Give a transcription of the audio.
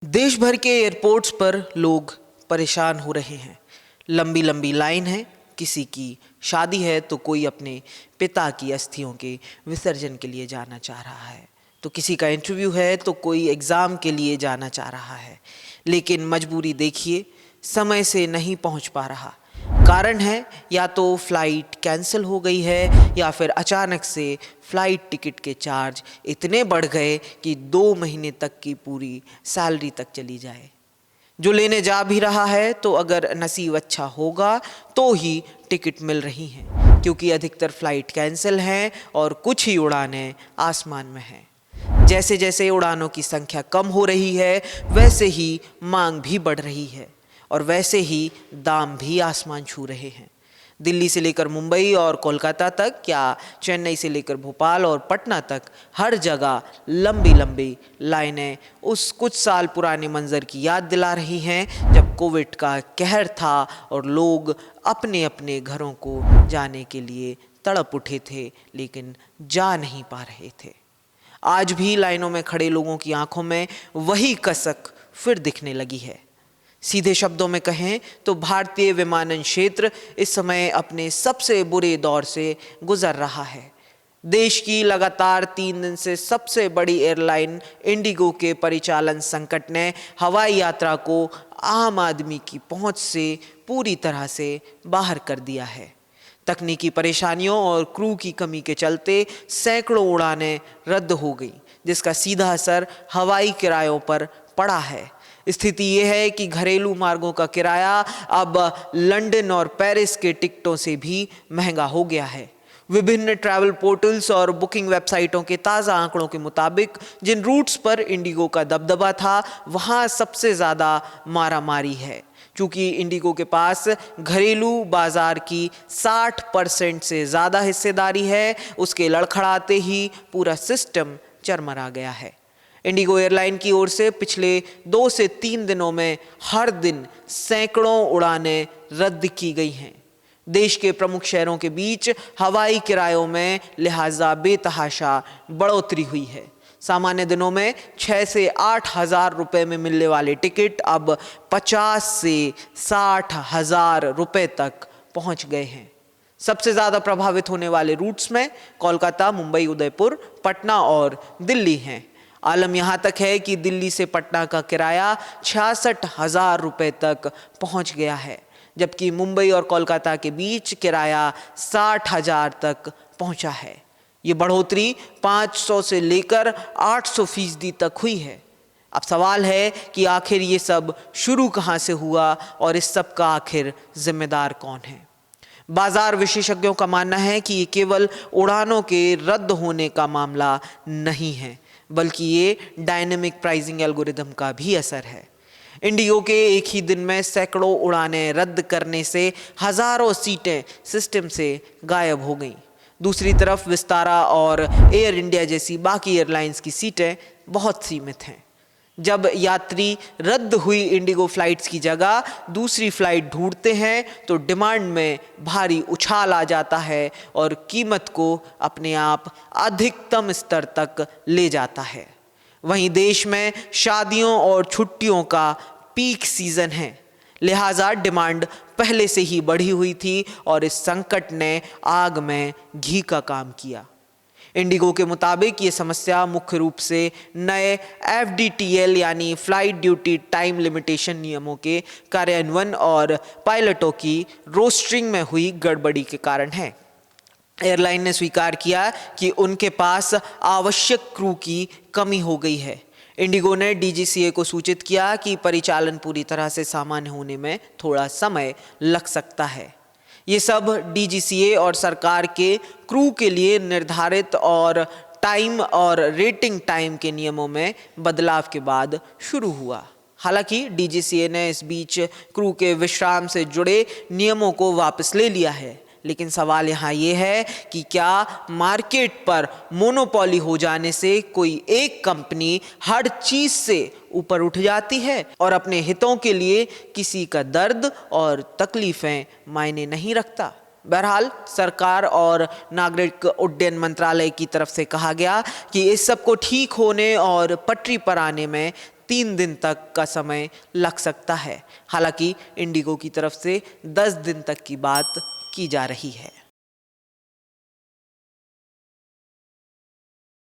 देश भर के एयरपोर्ट्स पर लोग परेशान हो रहे हैं। लंबी लंबी लाइन है, किसी की शादी है तो कोई अपने पिता की अस्थियों के विसर्जन के लिए जाना चाह रहा है, तो किसी का इंटरव्यू है तो कोई एग्ज़ाम के लिए जाना चाह रहा है। लेकिन मजबूरी देखिए, समय से नहीं पहुंच पा रहा। कारण है या तो फ़्लाइट कैंसिल हो गई है या फिर अचानक से फ़्लाइट टिकट के चार्ज इतने बढ़ गए कि 2 महीने तक की पूरी सैलरी तक चली जाए। जो लेने जा भी रहा है तो अगर नसीब अच्छा होगा तो ही टिकट मिल रही हैं, क्योंकि अधिकतर फ़्लाइट कैंसिल हैं और कुछ ही उड़ानें आसमान में हैं। जैसे जैसे उड़ानों की संख्या कम हो रही है वैसे ही मांग भी बढ़ रही है और वैसे ही दाम भी आसमान छू रहे हैं। दिल्ली से लेकर मुंबई और कोलकाता तक, या चेन्नई से लेकर भोपाल और पटना तक, हर जगह लंबी लंबी लाइनें उस कुछ साल पुराने मंजर की याद दिला रही हैं जब कोविड का कहर था और लोग अपने अपने घरों को जाने के लिए तड़प उठे थे, लेकिन जा नहीं पा रहे थे। आज भी लाइनों में खड़े लोगों की आंखों में वही कसक फिर दिखने लगी है। सीधे शब्दों में कहें तो भारतीय विमानन क्षेत्र इस समय अपने सबसे बुरे दौर से गुजर रहा है। देश की लगातार 3 दिन से सबसे बड़ी एयरलाइन इंडिगो के परिचालन संकट ने हवाई यात्रा को आम आदमी की पहुंच से पूरी तरह से बाहर कर दिया है। तकनीकी परेशानियों और क्रू की कमी के चलते सैकड़ों उड़ानें रद्द हो गई, जिसका सीधा असर हवाई किरायों पर पड़ा है। स्थिति यह है कि घरेलू मार्गों का किराया अब लंदन और पेरिस के टिकटों से भी महंगा हो गया है। विभिन्न ट्रैवल पोर्टल्स और बुकिंग वेबसाइटों के ताज़ा आंकड़ों के मुताबिक जिन रूट्स पर इंडिगो का दबदबा था, वहां सबसे ज़्यादा मारामारी है। चूंकि इंडिगो के पास घरेलू बाजार की 60% से ज़्यादा हिस्सेदारी है, उसके लड़खड़ाते ही पूरा सिस्टम चरमरा गया है। इंडिगो एयरलाइन की ओर से पिछले 2 से 3 दिनों में हर दिन सैकड़ों उड़ानें रद्द की गई हैं। देश के प्रमुख शहरों के बीच हवाई किरायों में लिहाजा बेतहाशा बढ़ोतरी हुई है। सामान्य दिनों में 6 से 8 हज़ार रुपये में मिलने वाले टिकट अब 50 से 60 हज़ार रुपये तक पहुंच गए हैं। सबसे ज़्यादा प्रभावित होने वाले रूट्स में कोलकाता, मुंबई, उदयपुर, पटना और दिल्ली हैं। आलम यहाँ तक है कि दिल्ली से पटना का किराया 66 हज़ार रुपये तक पहुँच गया है, जबकि मुंबई और कोलकाता के बीच किराया 60 हज़ार तक पहुँचा है। ये बढ़ोतरी 500 से लेकर 800% तक हुई है। अब सवाल है कि आखिर ये सब शुरू कहाँ से हुआ और इस सब का आखिर जिम्मेदार कौन है। बाजार विशेषज्ञों का मानना है कि ये केवल उड़ानों के रद्द होने का मामला नहीं है, बल्कि ये डायनेमिक प्राइसिंग एल्गोरिदम का भी असर है। इंडिगो के एक ही दिन में सैकड़ों उड़ानें रद्द करने से हज़ारों सीटें सिस्टम से गायब हो गईं। दूसरी तरफ विस्तारा और एयर इंडिया जैसी बाकी एयरलाइंस की सीटें बहुत सीमित हैं। जब यात्री रद्द हुई इंडिगो फ्लाइट्स की जगह दूसरी फ्लाइट ढूंढते हैं तो डिमांड में भारी उछाल आ जाता है और कीमत को अपने आप अधिकतम स्तर तक ले जाता है। वहीं देश में शादियों और छुट्टियों का पीक सीजन है, लिहाजा डिमांड पहले से ही बढ़ी हुई थी और इस संकट ने आग में घी का काम किया। इंडिगो के मुताबिक ये समस्या मुख्य रूप से नए FDTL यानी फ्लाइट ड्यूटी टाइम लिमिटेशन नियमों के कार्यान्वयन और पायलटों की रोस्टरिंग में हुई गड़बड़ी के कारण है। एयरलाइन ने स्वीकार किया कि उनके पास आवश्यक क्रू की कमी हो गई है। इंडिगो ने DGCA को सूचित किया कि परिचालन पूरी तरह से सामान्य होने में थोड़ा समय लग सकता है। ये सब DGCA और सरकार के क्रू के लिए निर्धारित और टाइम और रेटिंग टाइम के नियमों में बदलाव के बाद शुरू हुआ। हालांकि DGCA ने इस बीच क्रू के विश्राम से जुड़े नियमों को वापस ले लिया है, लेकिन सवाल यहाँ ये है कि क्या मार्केट पर मोनोपोली हो जाने से कोई एक कंपनी हर चीज़ से ऊपर उठ जाती है और अपने हितों के लिए किसी का दर्द और तकलीफ़ें मायने नहीं रखता। बहरहाल सरकार और नागरिक उड्डयन मंत्रालय की तरफ से कहा गया कि इस सब को ठीक होने और पटरी पर आने में 3 दिन तक का समय लग सकता है। हालांकि इंडिगो की तरफ से 10 दिन तक की बात की जा रही है।